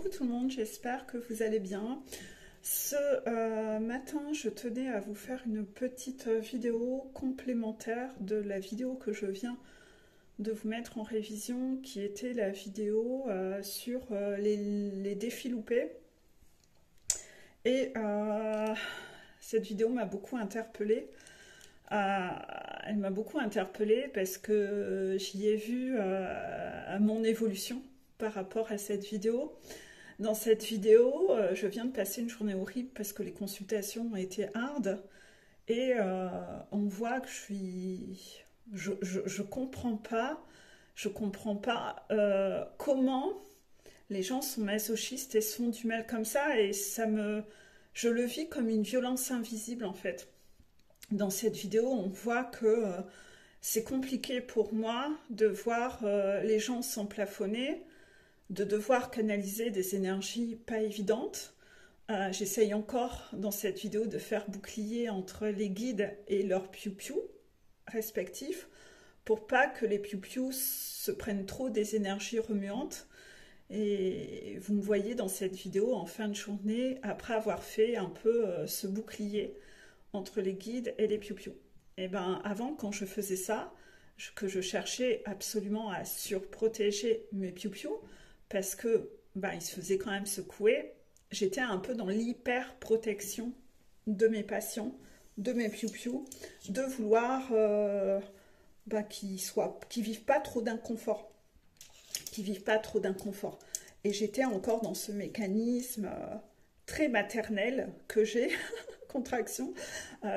Coucou tout le monde, j'espère que vous allez bien. Ce matin, je tenais à vous faire une petite vidéo complémentaire de la vidéo que je viens de vous mettre en révision, qui était la vidéo sur les défis loupés. Et cette vidéo m'a beaucoup interpellée. Elle m'a beaucoup interpellée parce que j'y ai vu mon évolution par rapport à cette vidéo. Dans cette vidéo, je viens de passer une journée horrible parce que les consultations ont été hard et on voit que je comprends pas, comment les gens sont masochistes et se font du mal comme ça, et je le vis comme une violence invisible en fait. Dans cette vidéo, on voit que c'est compliqué pour moi de voir les gens s'emplafonner, de devoir canaliser des énergies pas évidentes. J'essaye encore dans cette vidéo de faire bouclier entre les guides et leurs piou-piou respectifs pour pas que les piou-piou se prennent trop des énergies remuantes. Et vous me voyez dans cette vidéo en fin de journée, après avoir fait un peu ce bouclier entre les guides et les piou-piou. Et ben avant, quand je faisais ça, que je cherchais absolument à surprotéger mes piou-piou, parce que ils se faisaient quand même secouer, j'étais un peu dans l'hyper-protection de mes patients, de mes piou-piou, de vouloir qu'ils vivent pas trop d'inconfort. Et j'étais encore dans ce mécanisme très maternel que j'ai, contraction,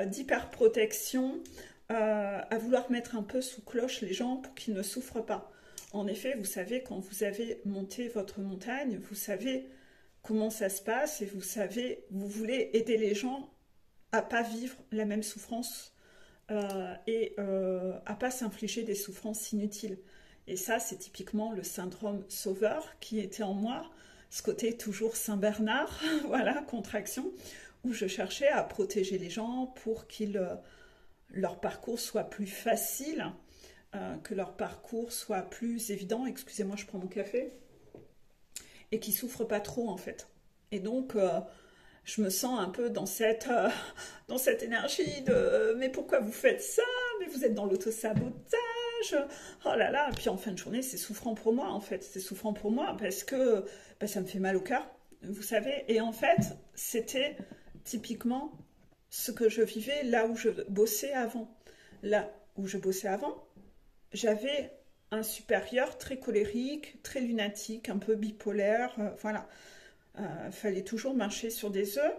d'hyperprotection, à vouloir mettre un peu sous cloche les gens pour qu'ils ne souffrent pas. En effet, vous savez, quand vous avez monté votre montagne, vous savez comment ça se passe et vous voulez aider les gens à pas vivre la même souffrance et à pas s'infliger des souffrances inutiles. Et ça, c'est typiquement le syndrome sauveur qui était en moi, ce côté toujours Saint-Bernard, voilà, contraction, où je cherchais à protéger les gens pour leur parcours soit plus facile, que leur parcours soit plus évident. Excusez-moi, je prends mon café. Et qu'ils ne souffrent pas trop, en fait. Et donc, je me sens un peu dans cette énergie de « mais pourquoi vous faites ça? Mais vous êtes dans l'autosabotage !» Oh là là, et puis en fin de journée, c'est souffrant pour moi, en fait. C'est souffrant pour moi parce que ça me fait mal au cœur, vous savez. Et en fait, c'était typiquement ce que je vivais là où je bossais avant. Là où je bossais avant, j'avais un supérieur très colérique, très lunatique, un peu bipolaire, voilà. Fallait toujours marcher sur des œufs.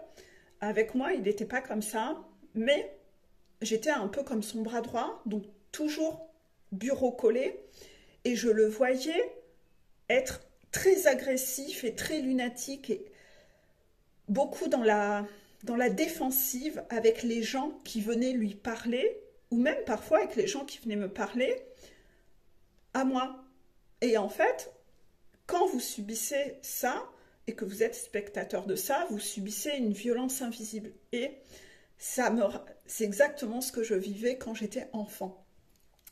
Avec moi, il n'était pas comme ça, mais j'étais un peu comme son bras droit, donc toujours bureau collé, et je le voyais être très agressif et très lunatique, et beaucoup dans la défensive avec les gens qui venaient lui parler, ou même parfois avec les gens qui venaient me parler à moi. Et en fait, quand vous subissez ça, et que vous êtes spectateur de ça, vous subissez une violence invisible. Et c'est exactement ce que je vivais quand j'étais enfant.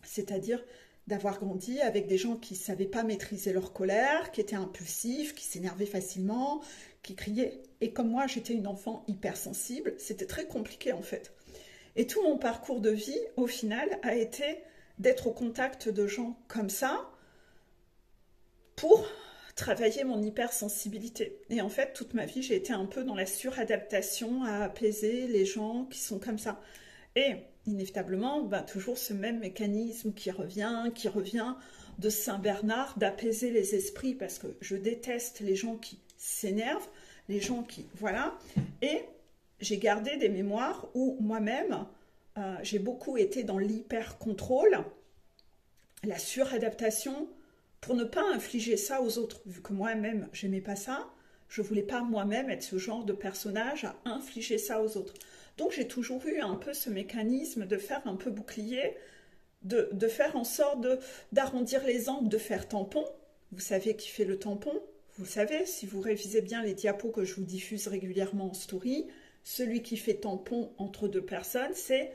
C'est-à-dire d'avoir grandi avec des gens qui ne savaient pas maîtriser leur colère, qui étaient impulsifs, qui s'énervaient facilement, qui criaient. Et comme moi, j'étais une enfant hypersensible, c'était très compliqué en fait. Et tout mon parcours de vie, au final, a été d'être au contact de gens comme ça pour travailler mon hypersensibilité. Et en fait, toute ma vie, j'ai été un peu dans la suradaptation à apaiser les gens qui sont comme ça. Et inévitablement, toujours ce même mécanisme qui revient de Saint-Bernard, d'apaiser les esprits, parce que je déteste les gens qui s'énervent, les gens qui... Voilà. Et j'ai gardé des mémoires où moi-même, j'ai beaucoup été dans l'hyper-contrôle, la suradaptation, pour ne pas infliger ça aux autres. Vu que moi-même, j'aimais pas ça, je voulais pas moi-même être ce genre de personnage à infliger ça aux autres. Donc j'ai toujours eu un peu ce mécanisme de faire un peu bouclier, de faire en sorte d'arrondir les angles, de faire tampon. Vous savez qui fait le tampon? Vous le savez, si vous révisez bien les diapos que je vous diffuse régulièrement en story, celui qui fait tampon entre deux personnes, c'est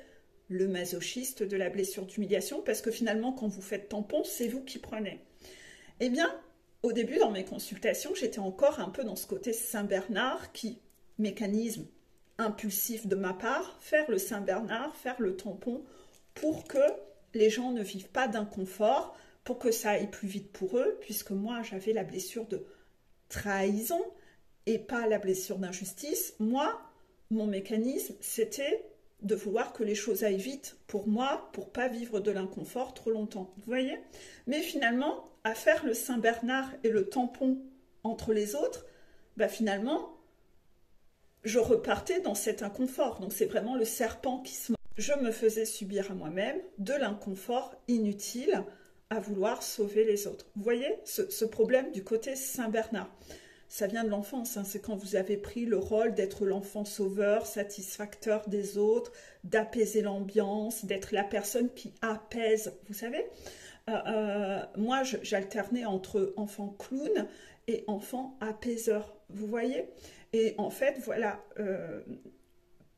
le masochiste de la blessure d'humiliation, parce que finalement, quand vous faites tampon, c'est vous qui prenez. Eh bien, au début, dans mes consultations, j'étais encore un peu dans ce côté Saint-Bernard qui, mécanisme impulsif de ma part, faire le Saint-Bernard, faire le tampon pour que les gens ne vivent pas d'inconfort, pour que ça aille plus vite pour eux, puisque moi, j'avais la blessure de trahison et pas la blessure d'injustice. Moi, mon mécanisme, c'était de vouloir que les choses aillent vite pour moi, pour pas vivre de l'inconfort trop longtemps. Vous voyez? Mais finalement, à faire le Saint-Bernard et le tampon entre les autres, bah finalement, je repartais dans cet inconfort. Donc c'est vraiment le serpent qui se mord. Je me faisais subir à moi-même de l'inconfort inutile à vouloir sauver les autres. Vous voyez ce problème du côté Saint-Bernard? Ça vient de l'enfance, hein. C'est quand vous avez pris le rôle d'être l'enfant sauveur, satisfacteur des autres, d'apaiser l'ambiance, d'être la personne qui apaise, vous savez. Moi, j'alternais entre enfant clown et enfant apaiseur, vous voyez. Et en fait, voilà,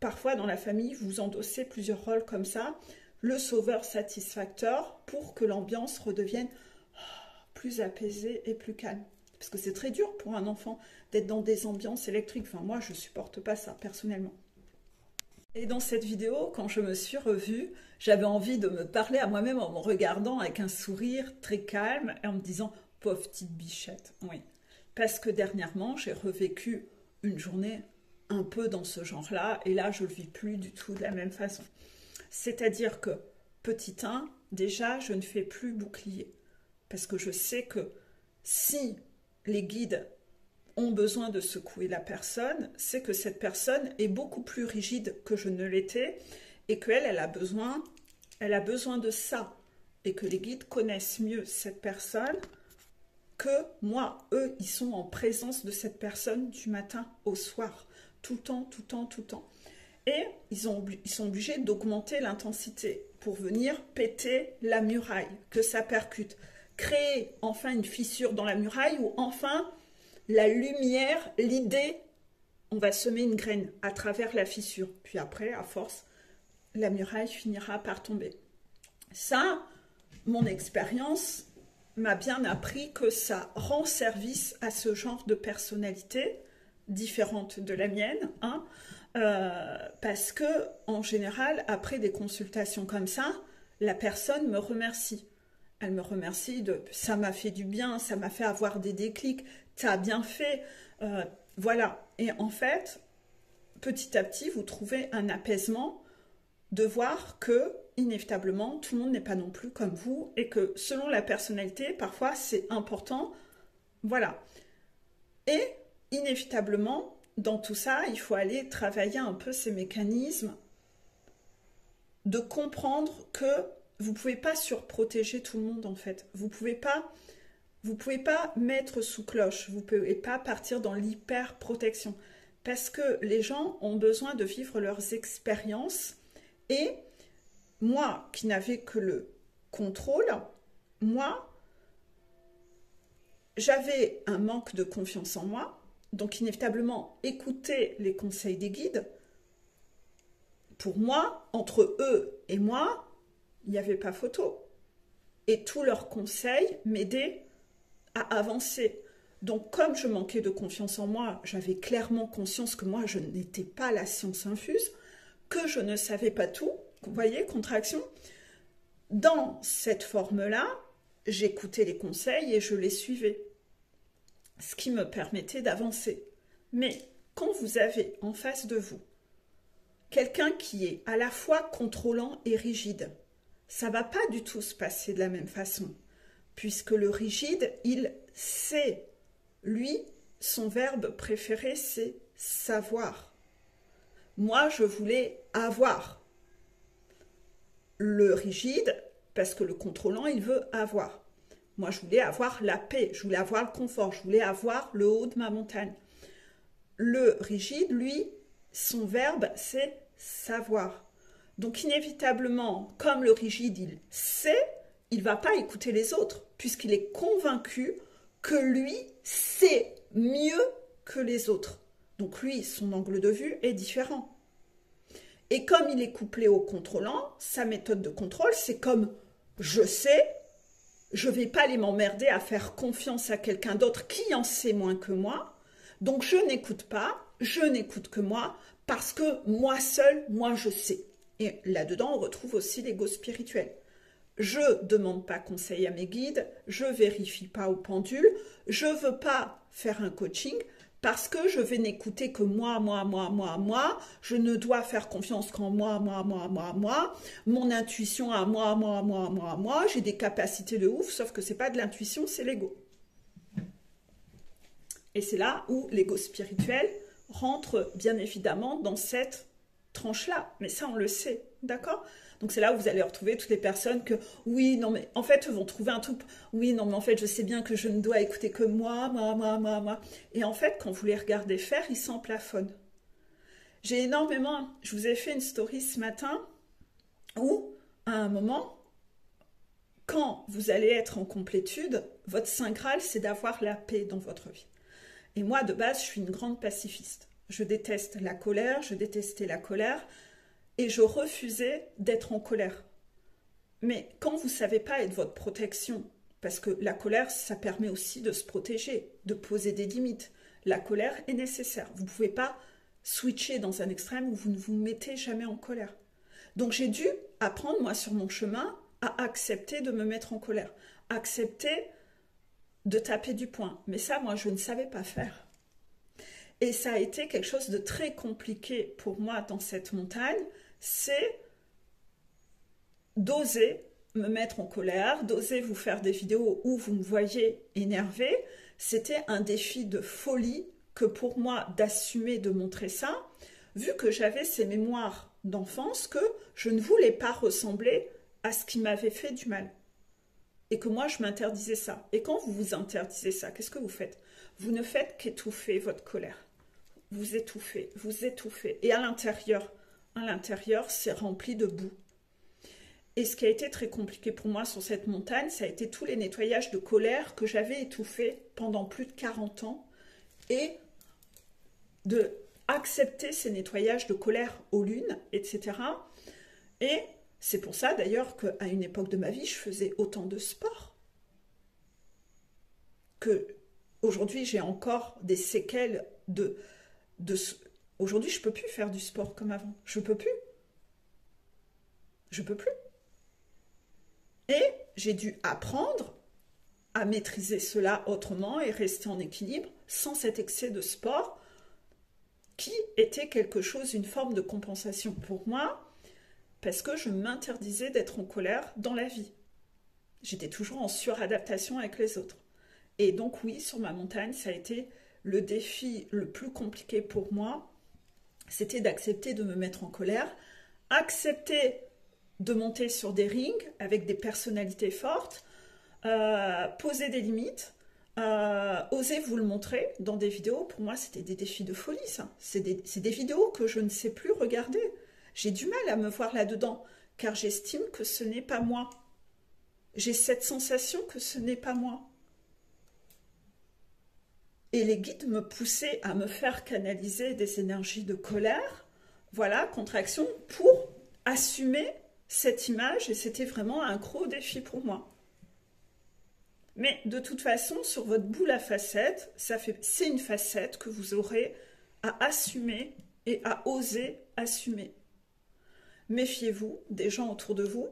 parfois dans la famille, vous endossez plusieurs rôles comme ça, le sauveur satisfacteur pour que l'ambiance redevienne plus apaisée et plus calme. Parce que c'est très dur pour un enfant d'être dans des ambiances électriques. Enfin, moi, je ne supporte pas ça, personnellement. Et dans cette vidéo, quand je me suis revue, j'avais envie de me parler à moi-même en me regardant avec un sourire très calme et en me disant « pauvre petite bichette ». Oui, parce que dernièrement, j'ai revécu une journée un peu dans ce genre-là et là, je ne le vis plus du tout de la même façon. C'est-à-dire que, petit 1, déjà, je ne fais plus bouclier. Parce que je sais que si les guides ont besoin de secouer la personne, c'est que cette personne est beaucoup plus rigide que je ne l'étais et qu'elle, elle a besoin de ça. Et que les guides connaissent mieux cette personne que moi. Eux, ils sont en présence de cette personne du matin au soir, tout le temps, tout le temps, tout le temps. Et ils sont obligés d'augmenter l'intensité pour venir péter la muraille, que ça percute. Créer enfin une fissure dans la muraille où enfin la lumière, l'idée, on va semer une graine à travers la fissure. Puis après, à force, la muraille finira par tomber. Ça, mon expérience m'a bien appris que ça rend service à ce genre de personnalité différente de la mienne, hein, parce que en général, après des consultations comme ça, la personne me remercie. Elle me remercie de « ça m'a fait du bien, ça m'a fait avoir des déclics, t'as bien fait ». Voilà. Et en fait, petit à petit, vous trouvez un apaisement de voir que, inévitablement, tout le monde n'est pas non plus comme vous et que selon la personnalité, parfois, c'est important. Voilà. Et, inévitablement, dans tout ça, il faut aller travailler un peu ces mécanismes de comprendre que vous ne pouvez pas surprotéger tout le monde, en fait. Vous ne pouvez pas mettre sous cloche. Vous ne pouvez pas partir dans l'hyper-protection. Parce que les gens ont besoin de vivre leurs expériences. Et moi, qui n'avais que le contrôle, moi, j'avais un manque de confiance en moi. Donc, inévitablement, écouter les conseils des guides. Pour moi, entre eux et moi, il n'y avait pas photo. Et tous leurs conseils m'aidaient à avancer. Donc, comme je manquais de confiance en moi, j'avais clairement conscience que moi, je n'étais pas la science infuse, que je ne savais pas tout. Vous voyez, contraction. Dans cette forme-là, j'écoutais les conseils et je les suivais. Ce qui me permettait d'avancer. Mais quand vous avez en face de vous quelqu'un qui est à la fois contrôlant et rigide, ça ne va pas du tout se passer de la même façon, puisque le rigide, il sait. Lui, son verbe préféré, c'est savoir. Moi, je voulais avoir. Le rigide, parce que le contrôlant, il veut avoir. Moi, je voulais avoir la paix, je voulais avoir le confort, je voulais avoir le haut de ma montagne. Le rigide, lui, son verbe, c'est savoir. Donc, inévitablement, comme le rigide, il sait, il ne va pas écouter les autres, puisqu'il est convaincu que lui sait mieux que les autres. Donc, lui, son angle de vue est différent. Et comme il est couplé au contrôlant, sa méthode de contrôle, c'est comme je sais, je ne vais pas aller m'emmerder à faire confiance à quelqu'un d'autre qui en sait moins que moi. Donc je n'écoute pas, je n'écoute que moi, parce que moi seul, moi je sais. Et là-dedans, on retrouve aussi l'ego spirituel. Je ne demande pas conseil à mes guides, je ne vérifie pas au pendule, je ne veux pas faire un coaching parce que je vais n'écouter que moi, je ne dois faire confiance qu'en moi, mon intuition à moi, j'ai des capacités de ouf, sauf que ce n'est pas de l'intuition, c'est l'ego. Et c'est là où l'ego spirituel rentre bien évidemment dans cette tranche-là. Mais ça, on le sait, d'accord? Donc c'est là où vous allez retrouver toutes les personnes que, oui, non, mais en fait, vont trouver un truc, oui, non, mais en fait, je sais bien que je ne dois écouter que moi. Et en fait, quand vous les regardez faire, ils s'emplafonnent. J'ai énormément, je vous ai fait une story ce matin où, à un moment, quand vous allez être en complétude, votre Saint Graal, c'est d'avoir la paix dans votre vie. Et moi, de base, je suis une grande pacifiste. Je déteste la colère, je détestais la colère, et je refusais d'être en colère. Mais quand vous ne savez pas être votre protection, parce que la colère, ça permet aussi de se protéger, de poser des limites. La colère est nécessaire. Vous ne pouvez pas switcher dans un extrême où vous ne vous mettez jamais en colère. Donc j'ai dû apprendre, moi, sur mon chemin, à accepter de me mettre en colère. Accepter de taper du poing. Mais ça, moi, je ne savais pas faire. Et ça a été quelque chose de très compliqué pour moi dans cette montagne, c'est d'oser me mettre en colère, d'oser vous faire des vidéos où vous me voyez énervée. C'était un défi de folie que pour moi d'assumer de montrer ça, vu que j'avais ces mémoires d'enfance que je ne voulais pas ressembler à ce qui m'avait fait du mal. Et que moi, je m'interdisais ça. Et quand vous vous interdisez ça, qu'est-ce que vous faites? Vous ne faites qu'étouffer votre colère. Vous étouffez, vous étouffez. Et à l'intérieur, c'est rempli de boue. Et ce qui a été très compliqué pour moi sur cette montagne, ça a été tous les nettoyages de colère que j'avais étouffés pendant plus de 40 ans. Et de accepter ces nettoyages de colère aux lunes, etc. Et c'est pour ça d'ailleurs qu'à une époque de ma vie, je faisais autant de sport. Que aujourd'hui, j'ai encore des séquelles Aujourd'hui, je ne peux plus faire du sport comme avant. Je ne peux plus. Je ne peux plus. Et j'ai dû apprendre à maîtriser cela autrement et rester en équilibre sans cet excès de sport qui était quelque chose, une forme de compensation pour moi, parce que je m'interdisais d'être en colère dans la vie. J'étais toujours en suradaptation avec les autres. Et donc oui, sur ma montagne, ça a été le défi le plus compliqué pour moi, c'était d'accepter de me mettre en colère, accepter de monter sur des rings avec des personnalités fortes, poser des limites, oser vous le montrer dans des vidéos. Pour moi, c'était des défis de folie, ça. C'est des vidéos que je ne sais plus regarder. J'ai du mal à me voir là-dedans, car j'estime que ce n'est pas moi. J'ai cette sensation que ce n'est pas moi. Et les guides me poussaient à me faire canaliser des énergies de colère, voilà, contraction, pour assumer cette image, et c'était vraiment un gros défi pour moi. Mais de toute façon, sur votre boule à facettes, c'est une facette que vous aurez à assumer et à oser assumer. Méfiez-vous des gens autour de vous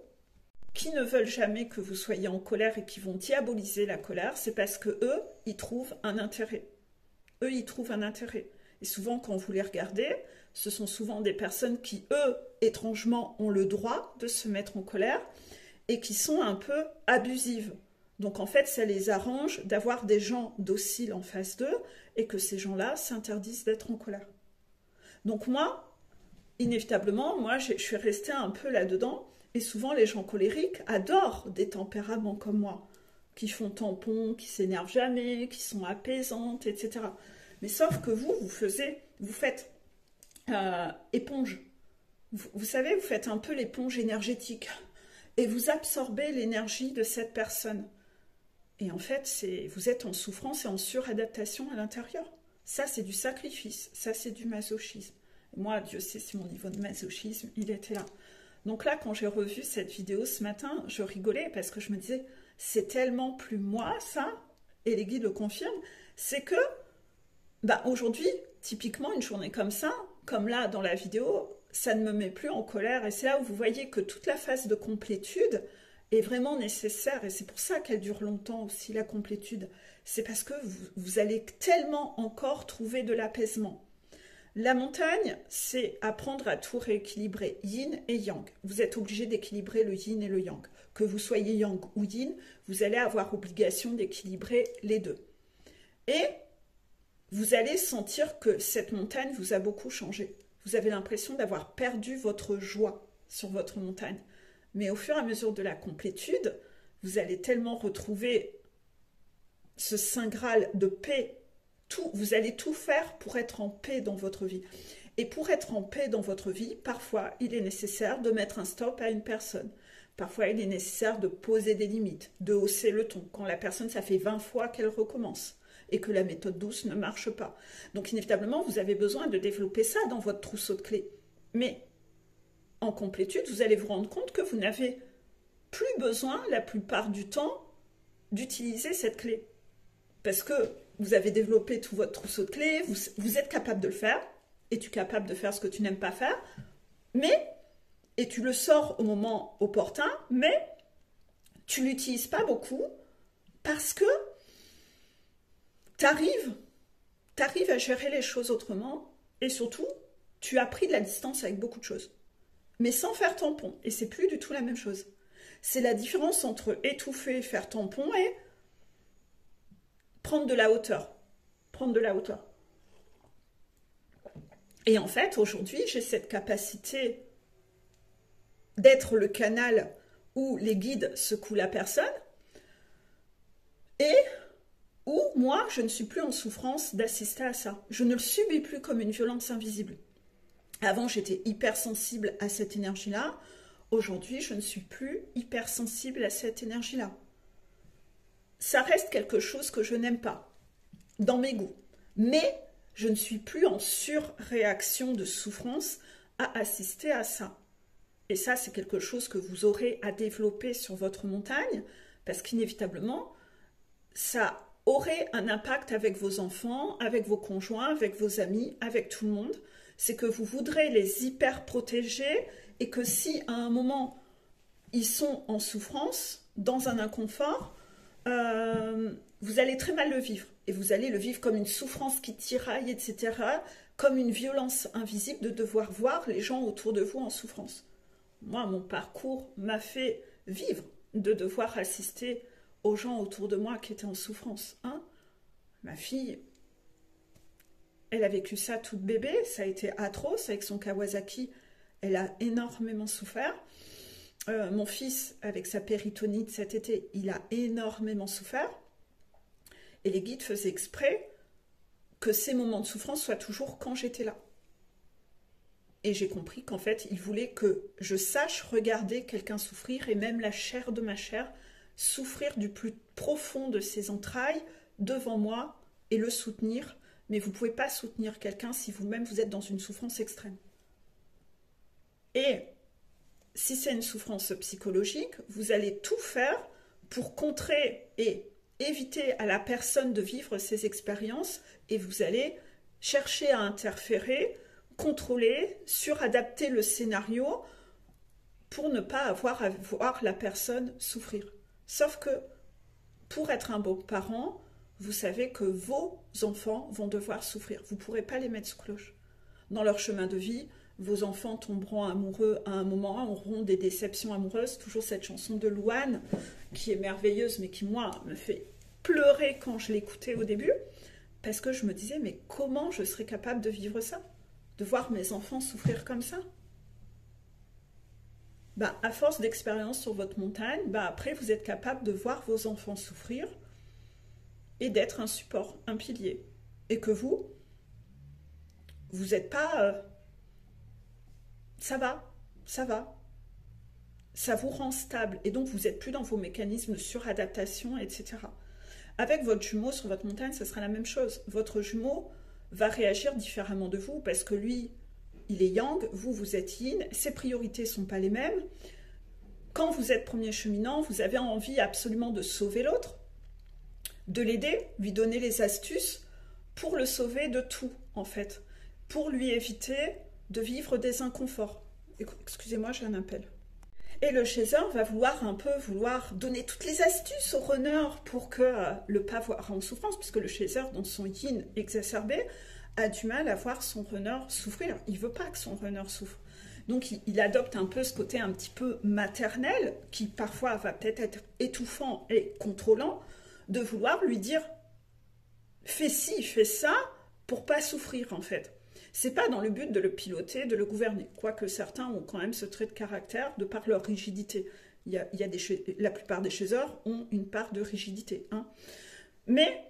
qui ne veulent jamais que vous soyez en colère et qui vont diaboliser la colère, c'est parce que eux, ils trouvent un intérêt. Eux, ils trouvent un intérêt. Et souvent, quand vous les regardez, ce sont souvent des personnes qui, eux, étrangement, ont le droit de se mettre en colère et qui sont un peu abusives. Donc, en fait, ça les arrange d'avoir des gens dociles en face d'eux et que ces gens-là s'interdisent d'être en colère. Donc, moi, inévitablement, je suis restée un peu là-dedans. Et souvent, les gens colériques adorent des tempéraments comme moi, qui font tampon, qui s'énervent jamais, qui sont apaisantes, etc. Mais sauf que vous faites éponge. Vous savez, vous faites un peu l'éponge énergétique. Et vous absorbez l'énergie de cette personne. Et en fait, vous êtes en souffrance et en suradaptation à l'intérieur. Ça, c'est du sacrifice. Ça, c'est du masochisme. Et moi, Dieu sait si mon niveau de masochisme, il était là. Donc là, quand j'ai revu cette vidéo ce matin, je rigolais parce que je me disais, c'est tellement plus moi, ça, et les guides le confirment, c'est que, aujourd'hui, typiquement, une journée comme ça, comme là dans la vidéo, ça ne me met plus en colère, et c'est là où vous voyez que toute la phase de complétude est vraiment nécessaire, et c'est pour ça qu'elle dure longtemps aussi, la complétude. C'est parce que vous allez tellement encore trouver de l'apaisement. La montagne, c'est apprendre à tout rééquilibrer, yin et yang. Vous êtes obligé d'équilibrer le yin et le yang. Que vous soyez yang ou yin, vous allez avoir obligation d'équilibrer les deux. Et vous allez sentir que cette montagne vous a beaucoup changé. Vous avez l'impression d'avoir perdu votre joie sur votre montagne. Mais au fur et à mesure de la complétude, vous allez tellement retrouver ce saint graal de paix. Vous allez tout faire pour être en paix dans votre vie. Et pour être en paix dans votre vie, parfois, il est nécessaire de mettre un stop à une personne. Parfois, il est nécessaire de poser des limites, de hausser le ton. Quand la personne, ça fait 20 fois qu'elle recommence et que la méthode douce ne marche pas. Donc, inévitablement, vous avez besoin de développer ça dans votre trousseau de clés. Mais en complétude, vous allez vous rendre compte que vous n'avez plus besoin, la plupart du temps, d'utiliser cette clé. Parce que vous avez développé tout votre trousseau de clés, vous êtes capable de le faire. Es-tu capable de faire ce que tu n'aimes pas faire? Et tu le sors au moment opportun, mais tu ne l'utilises pas beaucoup parce que tu arrives à gérer les choses autrement et surtout, tu as pris de la distance avec beaucoup de choses. Mais sans faire tampon. Et c'est plus du tout la même chose. C'est la différence entre étouffer, faire tampon et prendre de la hauteur. Prendre de la hauteur. Et en fait, aujourd'hui, j'ai cette capacité d'être le canal où les guides secouent la personne et où moi, je ne suis plus en souffrance d'assister à ça. Je ne le subis plus comme une violence invisible. Avant, j'étais hypersensible à cette énergie-là. Aujourd'hui, je ne suis plus hypersensible à cette énergie-là. Ça reste quelque chose que je n'aime pas, dans mes goûts. Mais je ne suis plus en surréaction de souffrance à assister à ça. Et ça, c'est quelque chose que vous aurez à développer sur votre montagne, parce qu'inévitablement, ça aurait un impact avec vos enfants, avec vos conjoints, avec vos amis, avec tout le monde. C'est que vous voudrez les hyper protéger et que si à un moment, ils sont en souffrance, dans un inconfort, vous allez très mal le vivre. Et vous allez le vivre comme une souffrance qui tiraille, etc. Comme une violence invisible de devoir voir les gens autour de vous en souffrance. Moi, mon parcours m'a fait vivre de devoir assister aux gens autour de moi qui étaient en souffrance. Ma fille, elle a vécu ça toute bébé, ça a été atroce avec son Kawasaki, elle a énormément souffert. Mon fils, avec sa péritonite cet été, il a énormément souffert. Et les guides faisaient exprès que ces moments de souffrance soient toujours quand j'étais là. Et j'ai compris qu'en fait, ils voulaient que je sache regarder quelqu'un souffrir, et même la chair de ma chair, souffrir du plus profond de ses entrailles devant moi et le soutenir. Mais vous ne pouvez pas soutenir quelqu'un si vous-même vous êtes dans une souffrance extrême. Et si c'est une souffrance psychologique, vous allez tout faire pour contrer et éviter à la personne de vivre ces expériences et vous allez chercher à interférer, contrôler, suradapter le scénario pour ne pas avoir à voir la personne souffrir. Sauf que pour être un bon parent, vous savez que vos enfants vont devoir souffrir. Vous ne pourrez pas les mettre sous cloche. Dans leur chemin de vie, vos enfants tomberont amoureux à un moment, auront des déceptions amoureuses. Toujours cette chanson de Louane, qui est merveilleuse, mais qui, moi, me fait pleurer quand je l'écoutais au début, parce que je me disais, mais comment je serais capable de vivre ça? De voir mes enfants souffrir comme ça? À force d'expérience sur votre montagne, après, vous êtes capable de voir vos enfants souffrir et d'être un support, un pilier. Et que vous n'êtes pas... ça va. Ça vous rend stable. Et donc, vous n'êtes plus dans vos mécanismes de suradaptation, etc. Avec votre jumeau sur votre montagne, ce sera la même chose. Votre jumeau va réagir différemment de vous parce que lui, il est yang, vous êtes yin. Ses priorités ne sont pas les mêmes. Quand vous êtes premier cheminant, vous avez envie absolument de sauver l'autre, de l'aider, lui donner les astuces pour le sauver de tout, en fait, pour lui éviter de vivre des inconforts. Excusez-moi, j'ai un appel. Et le chaser va vouloir donner toutes les astuces au runner pour que le pas voir en souffrance, puisque le chaser, dans son yin exacerbé, a du mal à voir son runner souffrir. Il ne veut pas que son runner souffre. Donc il adopte un peu ce côté un petit peu maternel, qui parfois va peut-être être étouffant et contrôlant, de vouloir lui dire « fais ci, fais ça » pour pas souffrir en fait. C'est pas dans le but de le piloter, de le gouverner, quoique certains ont quand même ce trait de caractère de par leur rigidité. La plupart des chasers ont une part de rigidité. Hein. Mais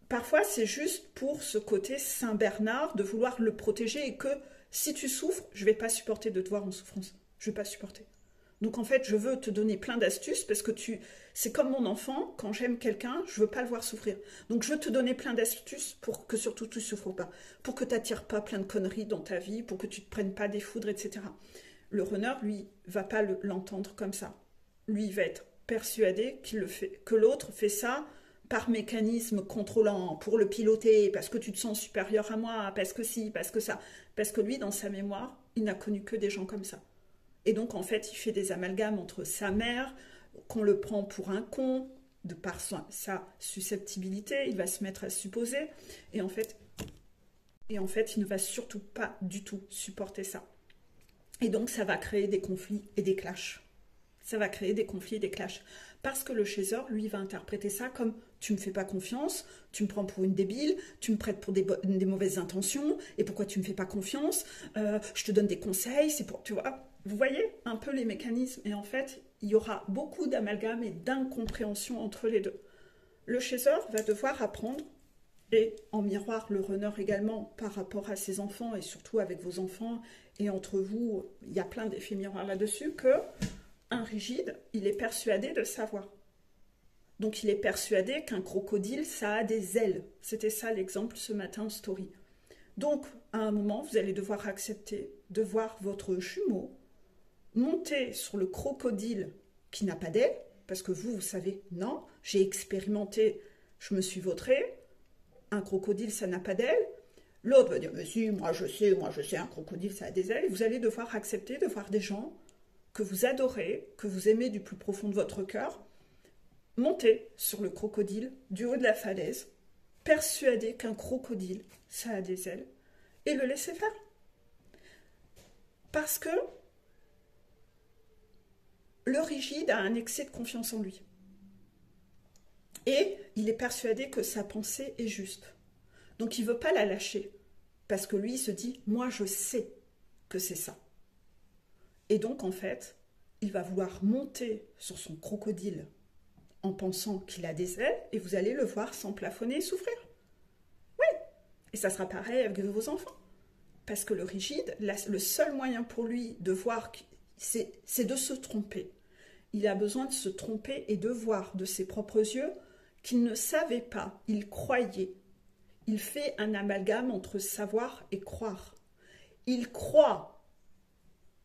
parfois c'est juste pour ce côté Saint-Bernard de vouloir le protéger et que si tu souffres, je ne vais pas supporter de te voir en souffrance. Je ne vais pas supporter. Donc en fait, je veux te donner plein d'astuces parce que c'est comme mon enfant, quand j'aime quelqu'un, je ne veux pas le voir souffrir. Donc je veux te donner plein d'astuces pour que surtout tu ne souffres pas, pour que tu n'attires pas plein de conneries dans ta vie, pour que tu ne te prennes pas des foudres, etc. Le runner, lui, va pas l'entendre comme ça. Lui, il va être persuadé que l'autre fait ça par mécanisme contrôlant, pour le piloter, parce que tu te sens supérieur à moi, parce que si, parce que ça. Parce que lui, dans sa mémoire, il n'a connu que des gens comme ça. Et donc, en fait, il fait des amalgames entre sa mère, qu'on le prend pour un con, de par sa susceptibilité, il va se mettre à supposer, et en fait, il ne va surtout pas du tout supporter ça. Et donc, ça va créer des conflits et des clashs. Ça va créer des conflits et des clashs. Parce que le chaser, lui, va interpréter ça comme « tu me fais pas confiance, tu me prends pour une débile, tu me prêtes pour des mauvaises intentions, et pourquoi tu me fais pas confiance, je te donne des conseils, c'est pour... » Tu vois, vous voyez un peu les mécanismes. Et en fait, il y aura beaucoup d'amalgame et d'incompréhension entre les deux. Le chaser va devoir apprendre, et en miroir le runner également par rapport à ses enfants, et surtout avec vos enfants, et entre vous, il y a plein d'effets miroirs là-dessus, que un rigide, il est persuadé de savoir. Donc il est persuadé qu'un crocodile, ça a des ailes. C'était ça l'exemple ce matin en story. Donc à un moment, vous allez devoir accepter de voir votre jumeau monter sur le crocodile qui n'a pas d'ailes, parce que vous savez, non, j'ai expérimenté, je me suis vautré, un crocodile, ça n'a pas d'ailes. L'autre va dire, mais si, moi je sais, un crocodile, ça a des ailes. Et vous allez devoir accepter de voir des gens que vous adorez, que vous aimez du plus profond de votre cœur, monter sur le crocodile du haut de la falaise, persuadé qu'un crocodile, ça a des ailes, et le laisser faire. Parce que le rigide a un excès de confiance en lui. Et il est persuadé que sa pensée est juste. Donc il ne veut pas la lâcher, parce que lui, il se dit, moi je sais que c'est ça. Et donc, en fait, il va vouloir monter sur son crocodile en pensant qu'il a des ailes, et vous allez le voir s'emplafonner et souffrir. Oui, et ça sera pareil avec vos enfants. Parce que le rigide, le seul moyen pour lui de voir, c'est de se tromper. Il a besoin de se tromper et de voir de ses propres yeux qu'il ne savait pas, il croyait. Il fait un amalgame entre savoir et croire. Il croit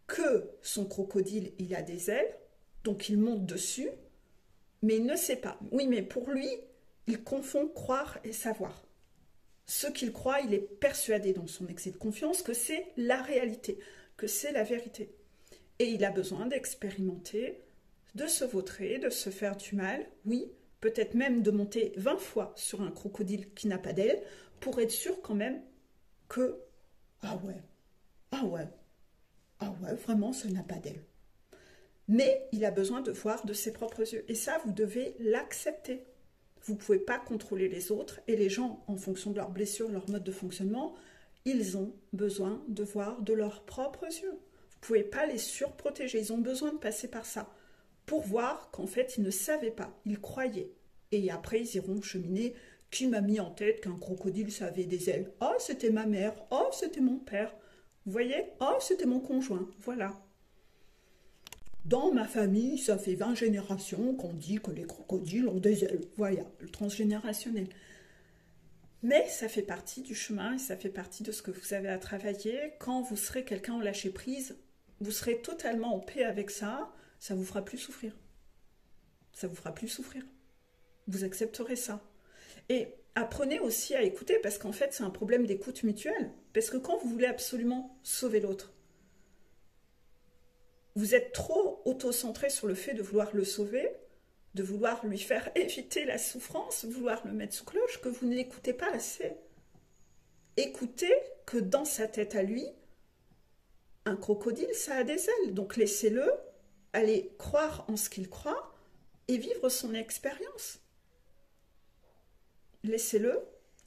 que son crocodile, il a des ailes, donc il monte dessus, mais il ne sait pas. Oui, mais pour lui, il confond croire et savoir. Ce qu'il croit, il est persuadé dans son excès de confiance que c'est la réalité, que c'est la vérité. Et il a besoin d'expérimenter, de se vautrer, de se faire du mal, oui, peut-être même de monter 20 fois sur un crocodile qui n'a pas d'ailes, pour être sûr quand même que, ah ouais, vraiment, ça n'a pas d'ailes. Mais il a besoin de voir de ses propres yeux. Et ça, vous devez l'accepter. Vous ne pouvez pas contrôler les autres. Et les gens, en fonction de leurs blessures, leur mode de fonctionnement, ils ont besoin de voir de leurs propres yeux. Vous ne pouvez pas les surprotéger. Ils ont besoin de passer par ça pour voir qu'en fait, ils ne savaient pas. Ils croyaient. Et après, ils iront cheminer. Qui m'a mis en tête qu'un crocodile, ça avait des ailes? Oh, c'était ma mère. Oh, c'était mon père. Vous voyez? Oh, c'était mon conjoint. Voilà. Dans ma famille, ça fait 20 générations qu'on dit que les crocodiles ont des ailes. Voilà, le transgénérationnel. Mais ça fait partie du chemin et ça fait partie de ce que vous avez à travailler. Quand vous serez quelqu'un en lâcher prise, vous serez totalement en paix avec ça ça vous fera plus souffrir. Ça vous fera plus souffrir. Vous accepterez ça. Et apprenez aussi à écouter, parce qu'en fait, c'est un problème d'écoute mutuelle. Parce que quand vous voulez absolument sauver l'autre, vous êtes trop auto-centré sur le fait de vouloir le sauver, de vouloir lui faire éviter la souffrance, vouloir le mettre sous cloche, que vous ne l'écoutez pas assez. Écoutez que dans sa tête à lui, un crocodile, ça a des ailes. Donc laissez-le aller croire en ce qu'il croit et vivre son expérience. Laissez-le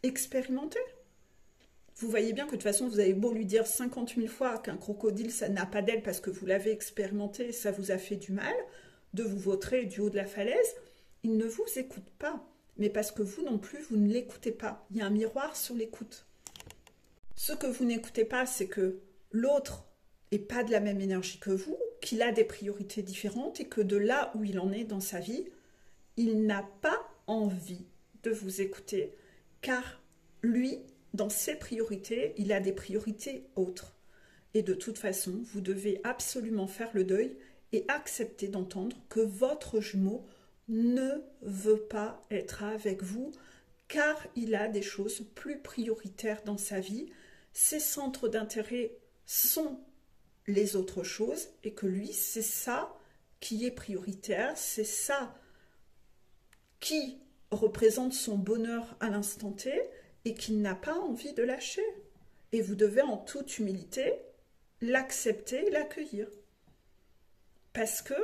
expérimenter. Vous voyez bien que de toute façon, vous avez beau lui dire 50 000 fois qu'un crocodile, ça n'a pas d'ailes parce que vous l'avez expérimenté, ça vous a fait du mal, de vous vautrer du haut de la falaise, il ne vous écoute pas. Mais parce que vous non plus, vous ne l'écoutez pas. Il y a un miroir sur l'écoute. Ce que vous n'écoutez pas, c'est que l'autre n'est pas de la même énergie que vous, qu'il a des priorités différentes et que de là où il en est dans sa vie, il n'a pas envie de vous écouter, car lui, dans ses priorités, il a des priorités autres. Et de toute façon, vous devez absolument faire le deuil et accepter d'entendre que votre jumeau ne veut pas être avec vous, car il a des choses plus prioritaires dans sa vie. Ses centres d'intérêt sont les autres choses et que lui, c'est ça qui est prioritaire, c'est ça qui représente son bonheur à l'instant T et qu'il n'a pas envie de lâcher. Et vous devez en toute humilité l'accepter, l'accueillir. Parce que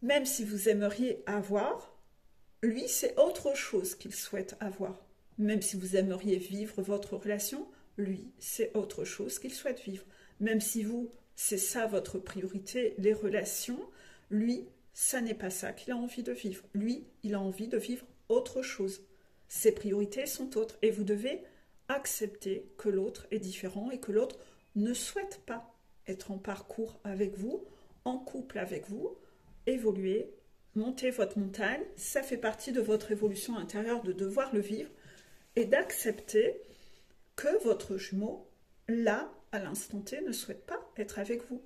même si vous aimeriez avoir, lui, c'est autre chose qu'il souhaite avoir. Même si vous aimeriez vivre votre relation, lui, c'est autre chose qu'il souhaite vivre. Même si vous, c'est ça votre priorité, les relations, lui, ça n'est pas ça qu'il a envie de vivre. Lui, il a envie de vivre autre chose. Ses priorités sont autres. Et vous devez accepter que l'autre est différent et que l'autre ne souhaite pas être en parcours avec vous, en couple avec vous, évoluer, monter votre montagne. Ça fait partie de votre évolution intérieure de devoir le vivre et d'accepter que votre jumeau, là, à l'instant T, ne souhaite pas être avec vous.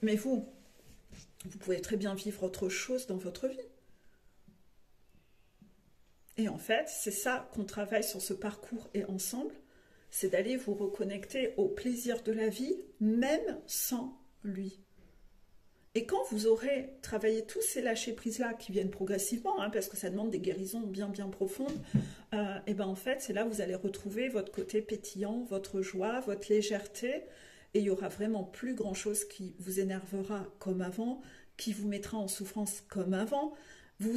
Mais vous pouvez très bien vivre autre chose dans votre vie. Et en fait, c'est ça qu'on travaille sur ce parcours et ensemble, c'est d'aller vous reconnecter au plaisir de la vie, même sans lui. Et quand vous aurez travaillé tous ces lâcher-prises-là qui viennent progressivement, hein, parce que ça demande des guérisons bien profondes, et ben en fait, c'est là où vous allez retrouver votre côté pétillant, votre joie, votre légèreté, et il n'y aura vraiment plus grand-chose qui vous énervera comme avant, qui vous mettra en souffrance comme avant. Vous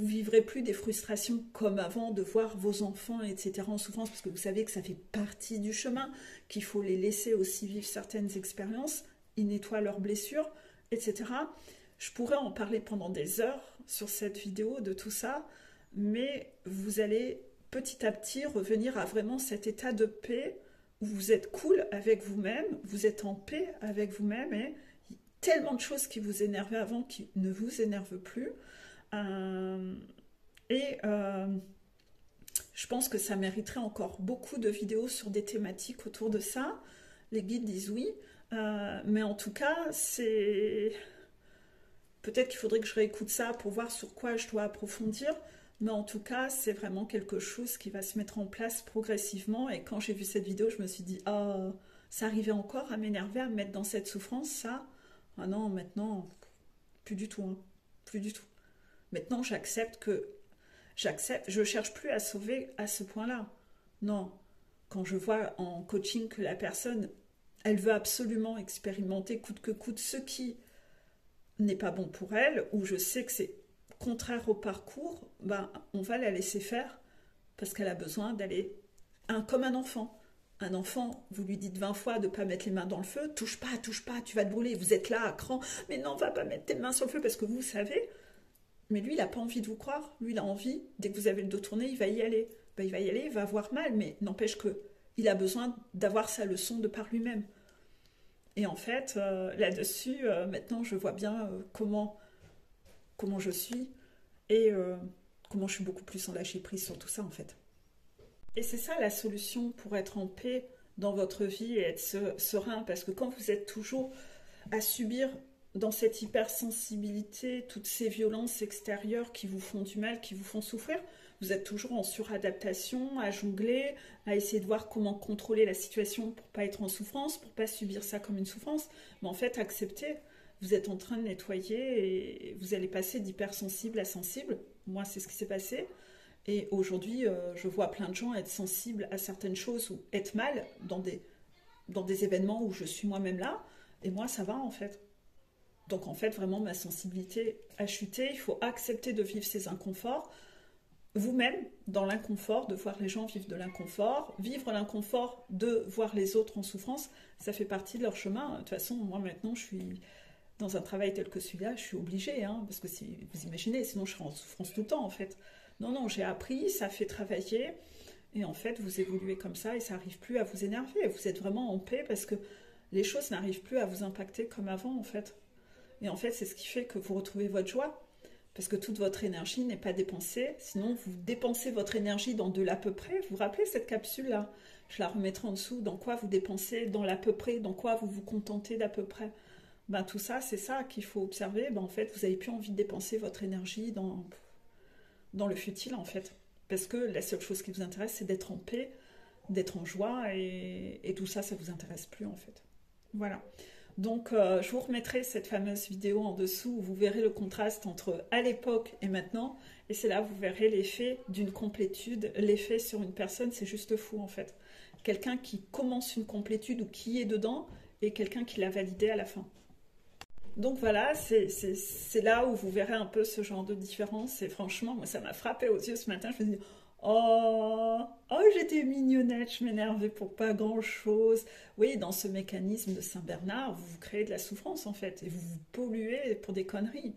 vivrez plus des frustrations comme avant de voir vos enfants, etc. en souffrance, parce que vous savez que ça fait partie du chemin, qu'il faut les laisser aussi vivre certaines expériences, ils nettoient leurs blessures, etc. Je pourrais en parler pendant des heures sur cette vidéo de tout ça, mais vous allez petit à petit revenir à vraiment cet état de paix où vous êtes cool avec vous-même, vous êtes en paix avec vous-même et tellement de choses qui vous énervaient avant qui ne vous énervent plus. Je pense que ça mériterait encore beaucoup de vidéos sur des thématiques autour de ça. Les guides disent oui, mais en tout cas, c'est... Peut-être qu'il faudrait que je réécoute ça pour voir sur quoi je dois approfondir, mais en tout cas, c'est vraiment quelque chose qui va se mettre en place progressivement. Et quand j'ai vu cette vidéo, je me suis dit, oh, ça arrivait encore à m'énerver, à me mettre dans cette souffrance, ça. Ah non, maintenant, plus du tout, hein, plus du tout. Maintenant, j'accepte, je cherche plus à sauver à ce point-là. Non, quand je vois en coaching que la personne, elle veut absolument expérimenter coûte que coûte ce qui n'est pas bon pour elle, ou je sais que c'est contraire au parcours, ben, on va la laisser faire parce qu'elle a besoin d'aller comme un enfant. Un enfant, vous lui dites 20 fois de ne pas mettre les mains dans le feu, touche pas, tu vas te brûler, vous êtes là à cran, mais non, va pas mettre tes mains sur le feu parce que vous savez. Mais lui, il n'a pas envie de vous croire. Lui, il a envie, dès que vous avez le dos tourné, il va y aller. Ben, il va y aller, il va avoir mal, mais n'empêche qu'il a besoin d'avoir sa leçon de par lui-même. Et en fait, là-dessus, maintenant, je vois bien comment je suis et comment je suis beaucoup plus en lâcher-prise sur tout ça, en fait. Et c'est ça la solution pour être en paix dans votre vie et être serein, parce que quand vous êtes toujours à subir dans cette hypersensibilité, toutes ces violences extérieures qui vous font du mal, qui vous font souffrir, vous êtes toujours en suradaptation, à jongler, à essayer de voir comment contrôler la situation pour pas être en souffrance, pour pas subir ça comme une souffrance. Mais en fait, acceptez. Vous êtes en train de nettoyer et vous allez passer d'hypersensible à sensible. Moi, c'est ce qui s'est passé. Et aujourd'hui, je vois plein de gens être sensibles à certaines choses ou être mal dans des événements où je suis moi-même là. Et moi, ça va en fait. Donc en fait, vraiment, ma sensibilité a chuté. Il faut accepter de vivre ces inconforts. Vous-même, dans l'inconfort, de voir les gens vivre de l'inconfort, vivre l'inconfort de voir les autres en souffrance, ça fait partie de leur chemin. De toute façon, moi maintenant, je suis dans un travail tel que celui-là, je suis obligée, hein, parce que si vous imaginez, sinon je serais en souffrance tout le temps en fait. Non, non, j'ai appris, ça fait travailler, et en fait, vous évoluez comme ça, et ça n'arrive plus à vous énerver. Vous êtes vraiment en paix parce que les choses n'arrivent plus à vous impacter comme avant en fait. Et en fait, c'est ce qui fait que vous retrouvez votre joie. Parce que toute votre énergie n'est pas dépensée. Sinon, vous dépensez votre énergie dans de l'à peu près. Vous vous rappelez cette capsule-là? Je la remettrai en dessous. Dans quoi vous dépensez dans l'à peu près? Dans quoi vous vous contentez d'à peu près? Ben, tout ça, c'est ça qu'il faut observer. Ben, en fait, vous n'avez plus envie de dépenser votre énergie dans le futile, en fait. Parce que la seule chose qui vous intéresse, c'est d'être en paix, d'être en joie. Et tout ça, ça ne vous intéresse plus, en fait. Voilà. Donc, je vous remettrai cette fameuse vidéo en dessous où vous verrez le contraste entre à l'époque et maintenant. Et c'est là où vous verrez l'effet d'une complétude. L'effet sur une personne, c'est juste fou en fait. Quelqu'un qui commence une complétude ou qui est dedans et quelqu'un qui l'a validée à la fin. Donc voilà, c'est là où vous verrez un peu ce genre de différence. Et franchement, moi, ça m'a frappé aux yeux ce matin. Je me suis dit, oh, j'étais mignonnette, je m'énervais pour pas grand-chose. Oui, dans ce mécanisme de Saint-Bernard, vous vous créez de la souffrance en fait, et vous vous polluez pour des conneries.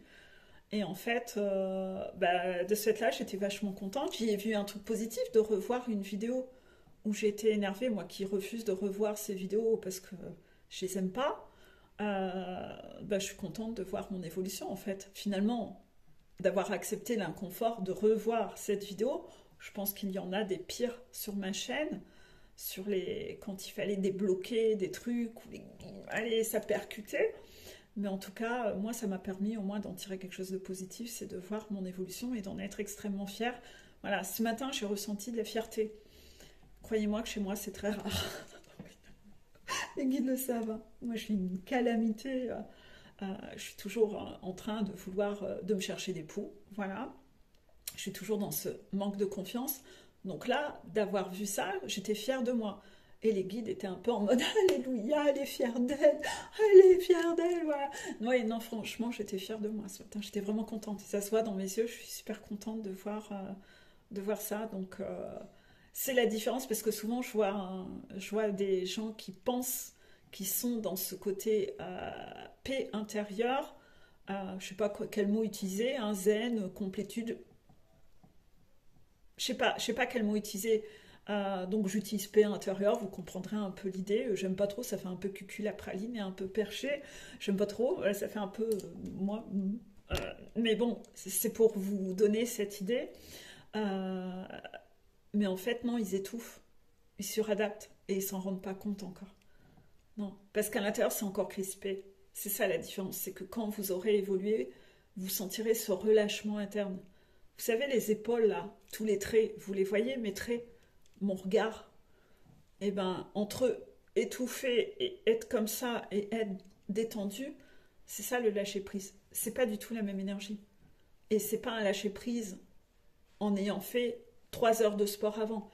Et en fait, de ce fait-là, j'étais vachement contente. J'y ai vu un truc positif de revoir une vidéo où j'étais énervée, moi qui refuse de revoir ces vidéos parce que je les aime pas. Je suis contente de voir mon évolution en fait. Finalement, d'avoir accepté l'inconfort de revoir cette vidéo. Je pense qu'il y en a des pires sur ma chaîne, quand il fallait débloquer des trucs, allez, ça percutait. Mais en tout cas, moi, ça m'a permis au moins d'en tirer quelque chose de positif, c'est de voir mon évolution et d'en être extrêmement fière. Voilà, ce matin, j'ai ressenti de la fierté. Croyez-moi que chez moi, c'est très rare. Les guides le savent, hein. Moi, je suis une calamité. Je suis toujours en train de vouloir de me chercher des poux. Voilà. Je suis toujours dans ce manque de confiance. Donc là, d'avoir vu ça, j'étais fière de moi. Et les guides étaient un peu en mode Alléluia, elle est fière d'elle, elle est fière d'elle, voilà. Ouais, non, franchement, j'étais fière de moi ce matin. J'étais vraiment contente. Et ça se voit dans mes yeux, je suis super contente de voir ça. Donc, c'est la différence parce que souvent, je vois des gens qui pensent qu'ils sont dans ce côté paix intérieure. Je sais pas quel mot utiliser, hein, zen, complétude. Je sais pas quel mot utiliser. Donc j'utilise paix intérieure, vous comprendrez un peu l'idée. J'aime pas trop, ça fait un peu cucul la praline et un peu perché. J'aime pas trop, voilà, ça fait un peu moi. Mais bon, c'est pour vous donner cette idée. Euh, mais en fait, non, ils étouffent, ils suradaptent et ils s'en rendent pas compte encore. Non, parce qu'à l'intérieur, c'est encore crispé. C'est ça la différence, c'est que quand vous aurez évolué, vous sentirez ce relâchement interne. Vous savez, les épaules, là, tous les traits, vous les voyez, mes traits, mon regard, eh ben, entre étouffer et être comme ça et être détendu, c'est ça le lâcher-prise. C'est pas du tout la même énergie. Et c'est pas un lâcher-prise en ayant fait 3 heures de sport avant.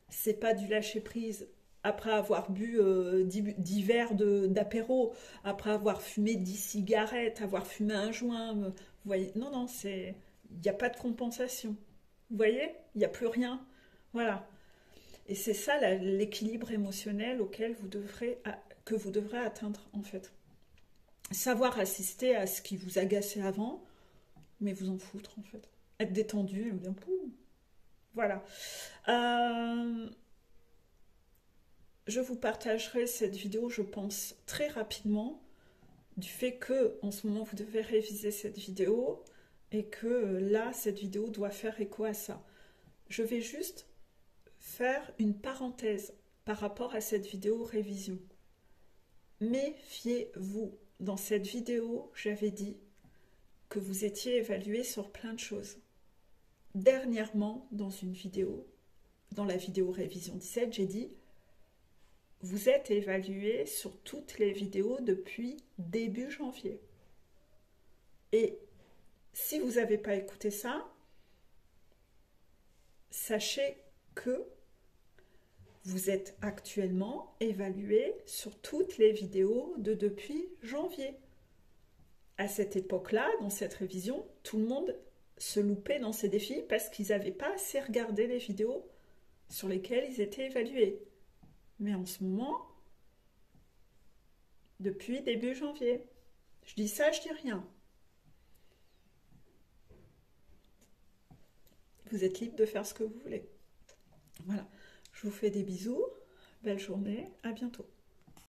C'est pas du lâcher-prise après avoir bu 10 verres d'apéro, après avoir fumé 10 cigarettes, avoir fumé un joint. Vous voyez, non, non, il n'y a pas de compensation. Vous voyez, il n'y a plus rien. Voilà. Et c'est ça l'équilibre émotionnel que vous devrez atteindre en fait. Savoir assister à ce qui vous agaçait avant, mais vous en foutre en fait. Être détendu et vous dire poum. Voilà. Je vous partagerai cette vidéo, je pense, très rapidement, du fait que en ce moment vous devez réviser cette vidéo et que là, cette vidéo doit faire écho à ça. Je vais juste faire une parenthèse par rapport à cette vidéo révision. Méfiez-vous. dans cette vidéo, j'avais dit que vous étiez évalué sur plein de choses. Dernièrement, dans une vidéo, dans la vidéo révision 17, j'ai dit vous êtes évalué sur toutes les vidéos depuis début janvier. Et si vous n'avez pas écouté ça, sachez que vous êtes actuellement évalué sur toutes les vidéos de depuis janvier. À cette époque-là, dans cette révision, tout le monde se loupait dans ces défis parce qu'ils n'avaient pas assez regardé les vidéos sur lesquelles ils étaient évalués. Mais en ce moment, depuis début janvier, je dis ça, je dis rien. Vous êtes libre de faire ce que vous voulez. Voilà, je vous fais des bisous, belle journée, à bientôt.